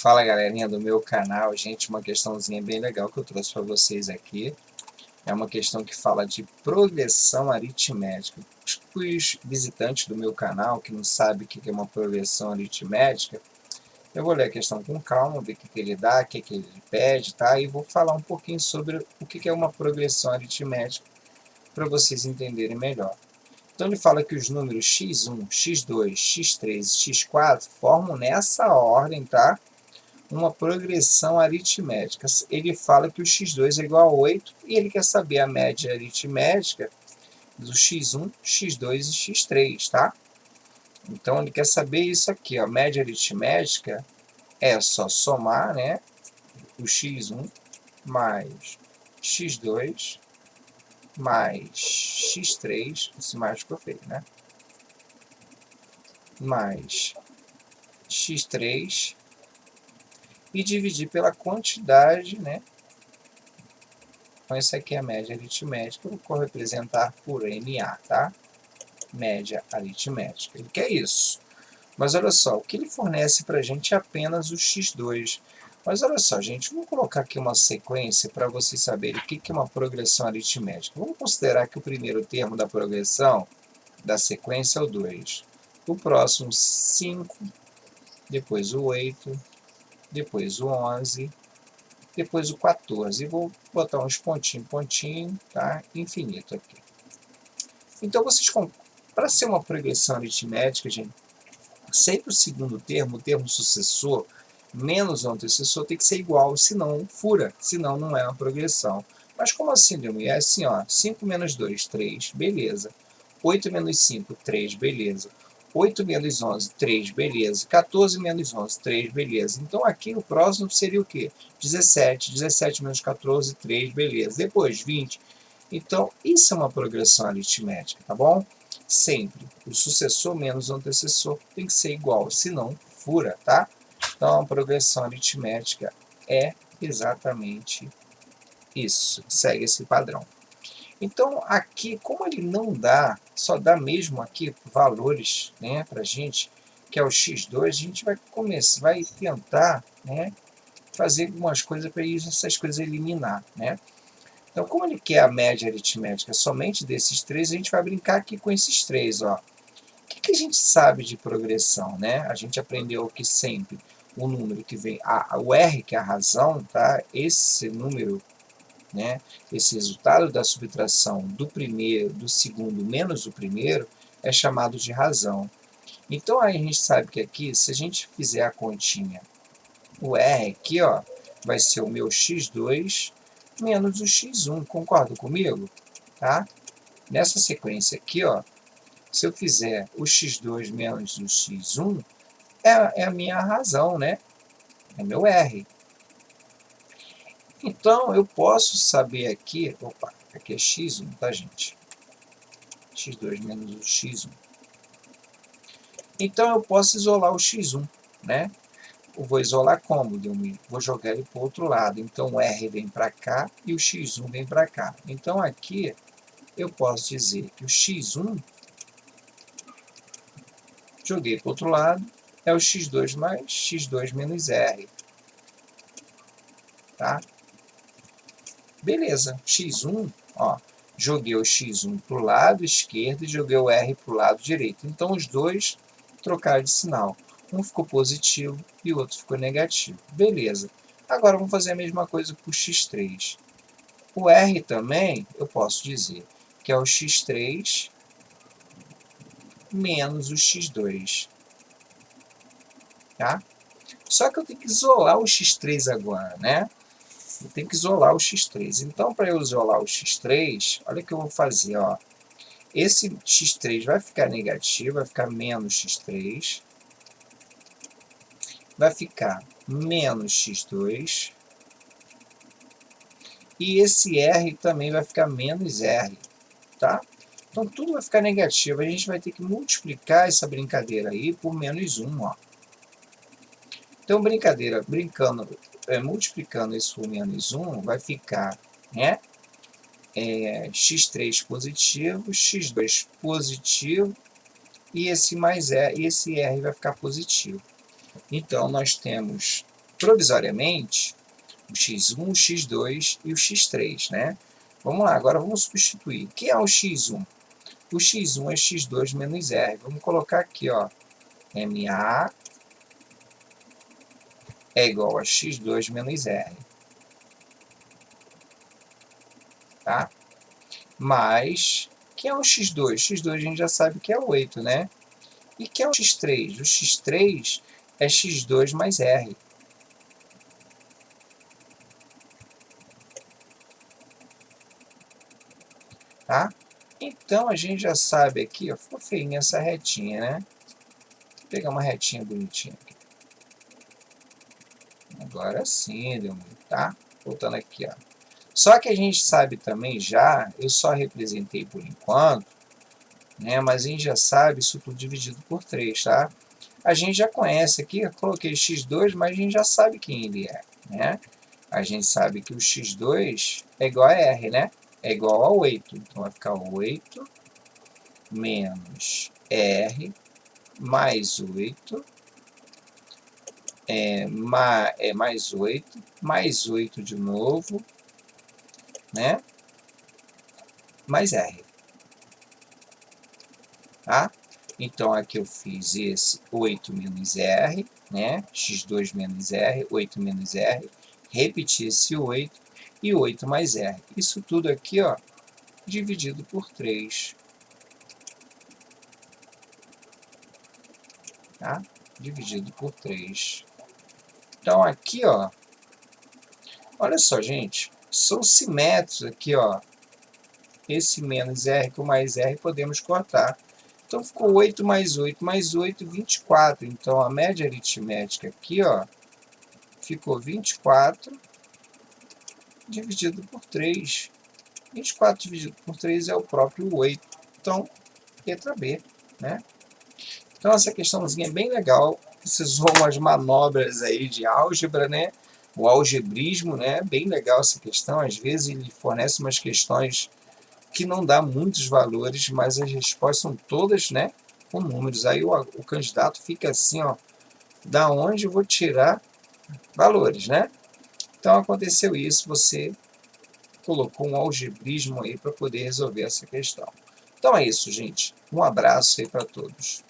Fala galerinha do meu canal, gente, uma questãozinha bem legal que eu trouxe para vocês aqui. É uma questão que fala de progressão aritmética. Os visitantes do meu canal que não sabem o que é uma progressão aritmética, eu vou ler a questão com calma, ver o que ele dá, o que ele pede, tá? E vou falar um pouquinho sobre o que é uma progressão aritmética para vocês entenderem melhor. Então ele fala que os números x1, x2, x3 e x4 formam nessa ordem, tá? Uma progressão aritmética. Ele fala que o x2 é igual a 8 e ele quer saber a média aritmética do x1, x2 e x3, tá? Então ele quer saber isso aqui, ó. A média aritmética é só somar, né, o x1 mais x2 mais x3, esse mais ficou feio, né? Mais x3 e dividir pela quantidade, né? Então, essa aqui é a média aritmética, eu vou representar por NA, tá? Média aritmética. Ele quer isso. Mas olha só, o que ele fornece para a gente é apenas o x2. Mas olha só, gente, vamos colocar aqui uma sequência para vocês saberem o que é uma progressão aritmética. Vamos considerar que o primeiro termo da progressão, da sequência, é o 2. O próximo, 5, depois o 8, depois o 11, depois o 14. E vou botar uns pontinho, pontinho, tá? Infinito aqui. Então, vocês, para ser uma progressão aritmética, gente, sempre o segundo termo, o termo sucessor, menos o antecessor, tem que ser igual, senão fura, senão não é uma progressão. Mas como assim, Delmi? É assim, ó, 5 menos 2, 3, beleza. 8 menos 5, 3, beleza. 8 menos 11, 3, beleza. 14 menos 11, 3, beleza. Então aqui o próximo seria o quê? 17. 17 menos 14, 3, beleza. Depois 20. Então isso é uma progressão aritmética, tá bom? Sempre o sucessor menos o antecessor tem que ser igual, senão fura, tá? Então a progressão aritmética é exatamente isso, segue esse padrão. Então, aqui, como ele não dá, só dá mesmo aqui valores, né, para a gente, que é o x2, a gente vai começar, vai tentar, né, fazer algumas coisas para essas coisas eliminar, né? Então, como ele quer a média aritmética somente desses três, a gente vai brincar aqui com esses três, ó. O que a gente sabe de progressão, né? A gente aprendeu que sempre o número que vem, o R, que é a razão, tá? Esse número, né, esse resultado da subtração do primeiro, do segundo menos o primeiro, é chamado de razão. Então aí a gente sabe que aqui, se a gente fizer a continha, o R aqui, ó, vai ser o meu x2 menos o x1, concorda comigo? Tá? Nessa sequência aqui, ó, se eu fizer o x2 menos o x1, é a minha razão, né? É meu R. Então, eu posso saber aqui, opa, aqui é x1, tá, gente? x2 menos o x1. Então, eu posso isolar o x1, né? Eu vou isolar como, Delmir? Vou jogar ele para o outro lado. Então, o R vem para cá e o x1 vem para cá. Então, aqui, eu posso dizer que o x1, joguei para o outro lado, é o x2 mais x2 menos R. Tá? Beleza, x1, ó, joguei o x1 para o lado esquerdo e joguei o R para o lado direito. Então, os dois trocaram de sinal. Um ficou positivo e o outro ficou negativo. Beleza. Agora, vamos fazer a mesma coisa para o x3. O R também, eu posso dizer que é o x3 menos o x2. Tá? Só que eu tenho que isolar o x3 agora, né? Eu tenho que isolar o x3. Então, para eu isolar o x3, olha o que eu vou fazer, ó. Esse x3 vai ficar negativo, vai ficar menos x3, vai ficar menos x2, e esse R também vai ficar menos R, tá? Então, tudo vai ficar negativo. A gente vai ter que multiplicar essa brincadeira aí por menos 1, ó. Então, multiplicando isso por menos 1, vai ficar, né? X3 positivo, x2 positivo, e esse mais R, e esse R vai ficar positivo. Então, nós temos provisoriamente, o x1, o x2 e o x3, né? Vamos lá, agora vamos substituir. O que é o x1? O x1 é x2 menos r. Vamos colocar aqui, ó, MA é igual a x2 menos r. Tá? Mas, o que é o x2? x2 a gente já sabe que é 8, né? E o que é o x3? O x3 é x2 mais r. Tá? Então, a gente já sabe aqui, ó, ficou feinha essa retinha, né? Vou pegar uma retinha bonitinha aqui. Agora sim, deu muito, tá? Voltando aqui, ó. Só que a gente sabe também já, eu só representei por enquanto, né? Mas a gente já sabe isso tudo dividido por 3, tá? A gente já conhece aqui, eu coloquei x2, mas a gente já sabe quem ele é, né? A gente sabe que o x2 é igual a r, né? É igual a 8. Então vai ficar 8 menos r mais 8 mais 8, mais 8 de novo, né? Mais r. Tá? Então, aqui eu fiz esse 8 menos r, né? x2 menos r, 8 menos r, repeti esse 8 e 8 mais r. Isso tudo aqui, ó, dividido por 3. Tá? Dividido por 3. Então, aqui, ó, olha só, gente, são simétricos aqui, ó. Esse menos r com mais r podemos cortar. Então, ficou 8 mais 8 mais 8, 24. Então, a média aritmética aqui, ó, ficou 24 dividido por 3. 24 dividido por 3 é o próprio 8. Então, letra B, né? Então, essa questãozinha é bem legal. Precisou umas manobras aí de álgebra, né? O algebrismo, né? Bem legal essa questão. Às vezes ele fornece umas questões que não dá muitos valores, mas as respostas são todas, né, com números. Aí o candidato fica assim, ó, da onde eu vou tirar valores, né? Então aconteceu isso, você colocou um algebrismo aí para poder resolver essa questão. Então é isso, gente. Um abraço aí para todos.